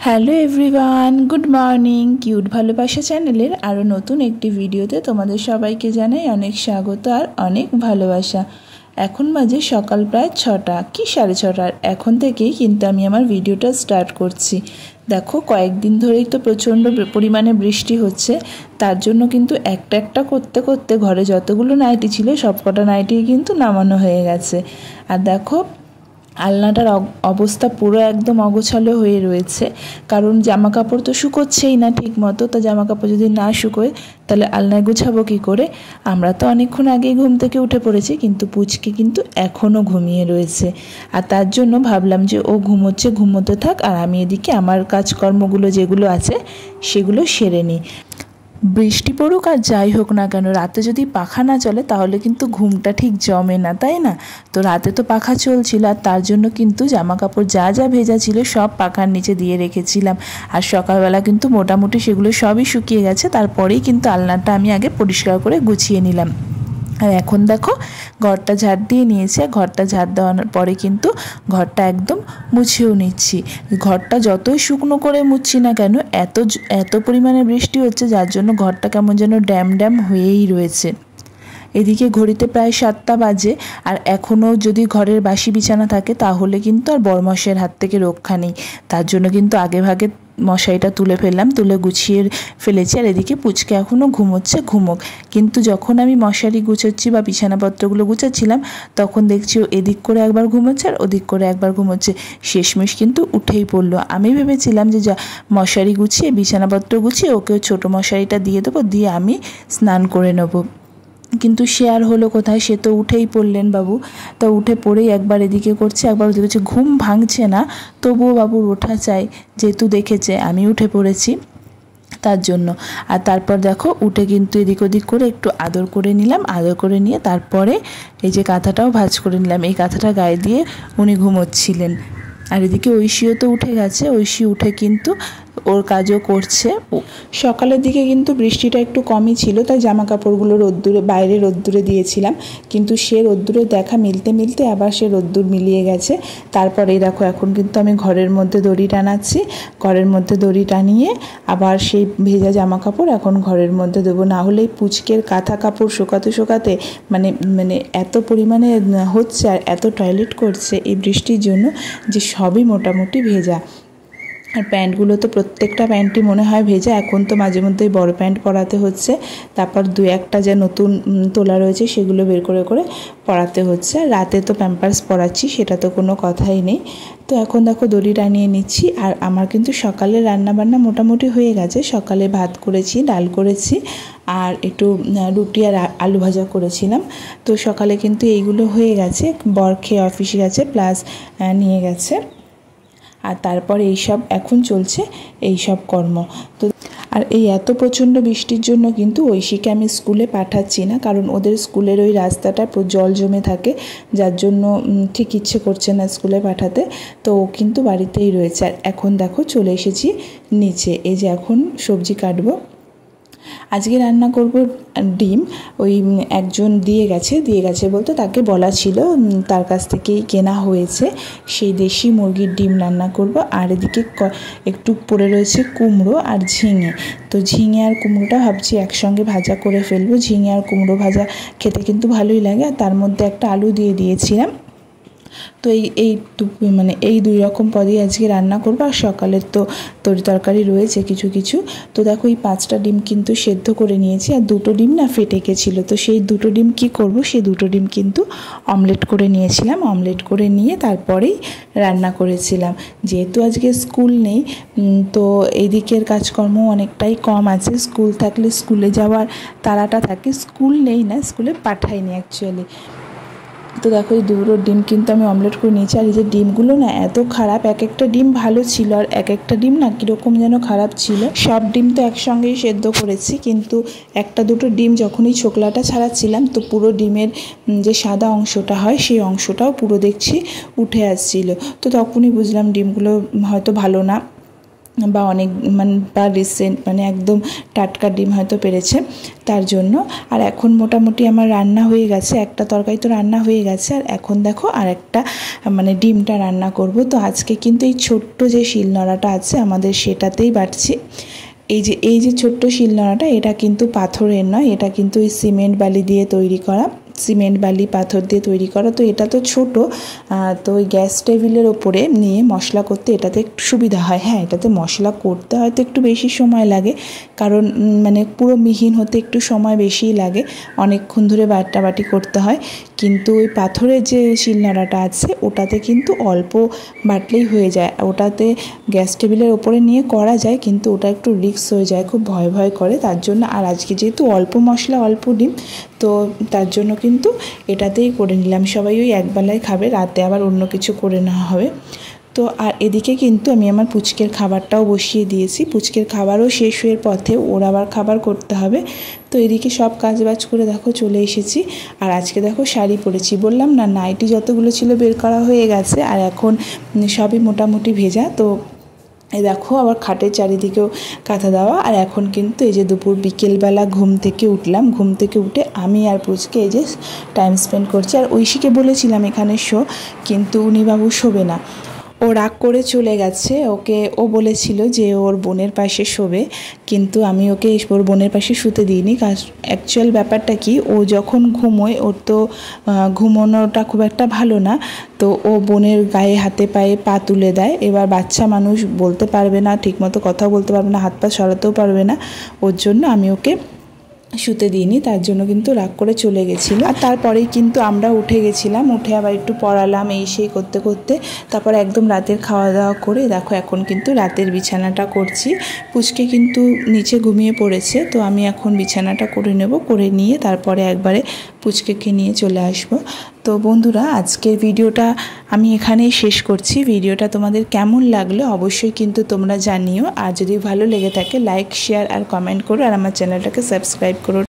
Hello everyone, good morning. Cute ভালোবাসা চ্যানেলের আরও নতুন একটি ভিডিওতে তোমাদের সবাইকে জানাই অনেক স্বাগত আর অনেক ভালোবাসা। এখন বাজে সকাল প্রায় 6টা কি 6:30। এখন থেকেই কিন্তু আমি আমার ভিডিওটা স্টার্ট করছি। দেখো, কয়েকদিন ধরেই তো প্রচণ্ড পরিমাণে বৃষ্টি হচ্ছে, তার জন্য কিন্তু একটা একটা করতে করতে ঘরে যতগুলো নাইটি ছিল সব কটা নাইটি কিন্তু নামানো হয়ে গেছে। আর দেখো, আলনাটার অবস্থা পুরো একদম অগোছালো হয়ে রয়েছে, কারণ জামা কাপড় তো শুকোচ্ছেই না ঠিক মতো। তো জামা কাপড় যদি না শুকোয় তাহলে আলনায় গুছাবো কী করে। আমরা তো অনেকক্ষণ আগেই ঘুম থেকে উঠে পড়েছি, কিন্তু পুচকে কিন্তু এখনও ঘুমিয়ে রয়েছে। আর তার জন্য ভাবলাম যে ও ঘুমোতে থাক, আর আমি এদিকে আমার কাজকর্মগুলো যেগুলো আছে সেগুলো সেরে নিই। বৃষ্টি পড়ুক আর যাই হোক না কেন, রাতে যদি পাখা না চলে তাহলে কিন্তু ঘুমটা ঠিক জমে না, তাই না? তো রাতে তো পাখা চলছিল, আর তার জন্য কিন্তু জামা কাপড় যা যা ভেজা ছিল সব পাখার নিচে দিয়ে রেখেছিলাম। আর সকালবেলা কিন্তু মোটামুটি সেগুলো সবই শুকিয়ে গেছে। তারপরেই কিন্তু আলনাটা আমি আগে পরিষ্কার করে গুছিয়ে নিলাম। আর এখন দেখো, ঘরটা ঝাড় দিয়ে নিয়েছি। ঘরটা ঝাড় দেওয়ার পরে কিন্তু ঘরটা একদম মুছেও নিচ্ছি। ঘরটা যতই শুকনো করে মুছছি না কেন, এত পরিমাণে বৃষ্টি হচ্ছে, যার জন্য ঘরটা কেমন যেন ড্যাম ড্যাম হয়েই রয়েছে। এদিকে ঘড়িতে প্রায় 7টা বাজে, আর এখনও যদি ঘরের বাসি বিছানা থাকে তাহলে কিন্তু আর বরমশের হাত থেকে রক্ষা নেই। তার জন্য কিন্তু আগে ভাগে মশারিটা তুলে গুছিয়ে ফেলেছি। আর এদিকে পুচকে এখনও ঘুমোচ্ছে, ঘুমোক। কিন্তু যখন আমি মশারি গুছোচ্ছি বা বিছানাপত্রগুলো গুছাচ্ছিলাম, তখন দেখছি ও এদিক করে একবার ঘুমোচ্ছে আর ওদিক করে একবার ঘুমোচ্ছে। শেষমেশ কিন্তু উঠেই পড়লো। আমি ভেবেছিলাম যে মশারি গুছিয়ে বিছানাপত্র গুছিয়ে ওকে ছোটো মশারিটা দিয়ে দেবো, দিয়ে আমি স্নান করে নেবো। কিন্তু সে আর হলো কোথায়, সে তো উঠেই পড়লেন বাবু। তো উঠে পড়েই একবার এদিকে করছে একবার ওদিকে করছে, ঘুম ভাঙছে না, তবুও বাবুর ওঠা চাই, যেহেতু দেখেছে আমি উঠে পড়েছি তার জন্য। আর তারপর দেখো, উঠে কিন্তু এদিক ওদিক করে একটু আদর করে নিলাম। আদর করে নিয়ে তারপরে এই যে কাঁথাটাও ভাঁজ করে নিলাম। এই কাঁথাটা গায়ে দিয়ে উনি ঘুমোচ্ছিলেন। আর এদিকে ঐশীও তো উঠে গেছে। ঐশী উঠে কিন্তু ওর কাজও করছে। সকালের দিকে কিন্তু বৃষ্টিটা একটু কমই ছিল, তাই জামা কাপড়গুলো বাইরে রোদ্দুরে দিয়েছিলাম। কিন্তু সে রোদ্দুরে দেখা মিলতে মিলতে আবার সে রোদ্দুর মিলিয়ে গেছে। তারপরে দেখো, এখন কিন্তু আমি ঘরের মধ্যে দড়ি টানাচ্ছি। ঘরের মধ্যে দড়ি টানিয়ে আবার সেই ভেজা জামা কাপড় এখন ঘরের মধ্যে দেবো। না হলেই পুচকের কাঁথা কাপড় শোকাতে মানে এত পরিমাণে হচ্ছে, আর এত টয়লেট করছে এই বৃষ্টির জন্য, যে সবই মোটামুটি ভেজা। আর প্যান্টগুলো তো প্রত্যেকটা প্যান্টই মনে হয় ভেজা। এখন তো মাঝে মধ্যেই বড় প্যান্ট পরাতে হচ্ছে, তারপর 2-1টা যা নতুন তোলা রয়েছে সেগুলো বের করে পরাতে হচ্ছে। রাতে তো প্যাম্পার্স পরাচ্ছি, সেটা তো কোনো কথাই নেই। তো এখন দেখো, দড়ি টানিয়ে নিচ্ছি। আর আমার কিন্তু সকালে রান্নাবান্না মোটামুটি হয়ে গেছে। সকালে ভাত করেছি, ডাল করেছি, আর একটু রুটি আর আলু ভাজা করেছিলাম। তো সকালে কিন্তু এইগুলো হয়ে গেছে। বর খেয়ে অফিসে গেছে, প্লাস নিয়ে গেছে। আর তারপর এইসব এখন চলছে এইসব কর্ম। তো আর এই এত প্রচণ্ড বৃষ্টির জন্য কিন্তু ঐশীকে আমি স্কুলে পাঠাচ্ছি না, কারণ ওদের স্কুলের ওই রাস্তাটা জল জমে থাকে, যার জন্য ঠিক ইচ্ছে করছে না স্কুলে পাঠাতে। তো ও কিন্তু বাড়িতেই রয়েছে। আর এখন দেখো, চলে এসেছি নিচে। এই যে এখন সবজি কাটবো। আজকে রান্না করব ডিম। ওই একজন দিয়ে গেছে বলতে তাকে বলা ছিল, তার কাছ থেকেই কেনা হয়েছে। সেই দেশি মুরগির ডিম রান্না করব। আর এদিকে একটু পড়ে রয়েছে কুমড়ো আর ঝিঙে। তো ঝিঙে আর কুমড়োটা ভাবছি একসঙ্গে ভাজা করে ফেলবো। ঝিঙে আর কুমড়ো ভাজা খেতে কিন্তু ভালোই লাগে। আর তার মধ্যে একটা আলু দিয়ে দিয়েছিলাম। তো এই 2 রকম পদই আজকে রান্না করবো। আর সকালের তো তরকারি রয়েছে কিছু। তো দেখো, এই 5টা ডিম কিন্তু সেদ্ধ করে নিয়েছি। আর 2টো ডিম না ফেটে গেছিলো। তো সেই 2টো ডিম কি করব, সেই 2টো ডিম কিন্তু অমলেট করে নিয়েছিলাম। অমলেট করে নিয়ে তারপরেই রান্না করেছিলাম। যেহেতু আজকে স্কুল নেই, তো এই দিকের কাজকর্ম অনেকটাই কম আছে। স্কুল থাকলে স্কুলে যাওয়ার তাড়াটা থাকে। স্কুল নেই না, স্কুলে পাঠাইনি অ্যাকচুয়ালি। তো দেখো, এই 2টো ডিম কিন্তু আমি অমলেট করে নিয়েছি। আর এই যে ডিমগুলো না এত খারাপ, এক একটা ডিম ভালো ছিল আর এক একটা ডিম না কীরকম যেন খারাপ ছিল। সব ডিম তো একসঙ্গেই সেদ্ধ করেছি, কিন্তু 1-2টো ডিম যখনই ছোকলাটা ছাড়াচ্ছিলাম, তো পুরো ডিমের যে সাদা অংশটা হয় সেই অংশটাও পুরো দেখছি উঠে আসছিল। তো তখনই বুঝলাম ডিমগুলো হয়তো ভালো না। বা অনেক বা রিসেন্ট একদম টাটকা ডিম হয়তো পেরেছে তার জন্য। আর এখন মোটামুটি আমার রান্না হয়ে গেছে, একটা তরকারি তো রান্না হয়ে গেছে, আর এখন দেখো আর একটা ডিমটা রান্না করব। তো আজকে কিন্তু এই ছোট্ট যে শিলনোড়াটা আছে আমাদের সেটাতেই বাটছি। এই যে ছোট্ট শিলনোড়াটা, এটা কিন্তু পাথরের নয়, এটা কিন্তু ওই সিমেন্ট বালি দিয়ে তৈরি করা, সিমেন্ট বালি পাথর দিয়ে তৈরি করা। তো এটা তো ছোট, তো ওই গ্যাস টেবিলের ওপরে নিয়ে মশলা করতে এটাতে একটু সুবিধা হয়। হ্যাঁ, এটাতে মশলা করতে হয়তো একটু বেশি সময় লাগে, কারণ পুরো মিহিন হতে একটু সময় বেশিই লাগে, অনেকক্ষণ ধরে বাটাবাটি করতে হয়। কিন্তু ওই পাথরের যে শিলনোড়াটা আছে ওটাতে কিন্তু অল্প বাটলেই হয়ে যায়, ওটাতে গ্যাস টেবিলের ওপরে নিয়ে করা যায়, কিন্তু ওটা একটু রিস্ক হয়ে যায়, খুব ভয় ভয় করে তার জন্য। আর আজকে যেহেতু অল্প মশলা অল্প ডিম, তো তার জন্য কিন্তু এটাতেই করে নিলাম। সবাই ওই একবেলায় খাবে, রাতে আবার অন্য কিছু করে নেওয়া হবে। তো আর এদিকে কিন্তু আমি আমার পুচকের খাবারটাও বসিয়ে দিয়েছি, পুচকের খাবারও শেষ হয়ে পথে, ওর আবার খাবার করতে হবে। তো এদিকে সব কাজবাজ করে দেখো চলে এসেছি। আর আজকে দেখো শাড়ি পরেছি, বললাম না নাইটি যতগুলো ছিল বের করা হয়ে গেছে, আর এখন সবই মোটামুটি ভেজা। তো এই দেখো আবার খাটের চারিদিকেও কাঁথা দেওয়া। আর এখন কিন্তু এই যে দুপুর বিকেলবেলা ঘুম থেকে উঠলাম, ঘুম থেকে উঠে আমি আর পুচকে এই যে টাইম স্পেন্ড করছি। আর ঐশীকে বলেছিলাম এখানে শো, কিন্তু উনি বাবু শোবে না, ও রাগ করে চলে গেছে। ও বলেছিল যে ওর বোনের পাশে শোবে, কিন্তু আমি ওকে ওর বোনের পাশে শুতে দিইনি। অ্যাকচুয়াল ব্যাপারটা কি, ও যখন ঘুমোয় ওর তো ঘুমোনোটা খুব একটা ভালো না, তো ও বোনের গায়ে হাতে পায়ে পা তুলে দেয়। এবার বাচ্চা মানুষ বলতে পারবে না ঠিকমতো, কথাও বলতে পারবে না, হাত পা সরাতেও পারবে না, ওর জন্য আমি ওকে শুতে দিইনি, তার জন্য কিন্তু রাগ করে চলে গেছিলো। আর তারপরেই কিন্তু আমরা উঠে গেছিলাম, উঠে আবার একটু পড়ালাম এই সেই করতে করতে, তারপর একদম রাতের খাওয়া দাওয়া করে দেখো এখন কিন্তু রাতের বিছানাটা করছি। পুচকে কিন্তু নিচে ঘুমিয়ে পড়েছে, তো আমি এখন বিছানাটা করে নেব, করে নিয়ে তারপরে একবারে পুচকেকে নিয়ে চলে আসব। তো বন্ধুরা, আজকের ভিডিওটা আমি এখানেই শেষ করছি। ভিডিওটা তোমাদের কেমন লাগলো অবশ্যই কিন্তু তোমরা জানিও, আর যদি ভালো লেগে থাকে লাইক শেয়ার আর কমেন্ট করো, আর আমার চ্যানেলটাকে সাবস্ক্রাইব করো।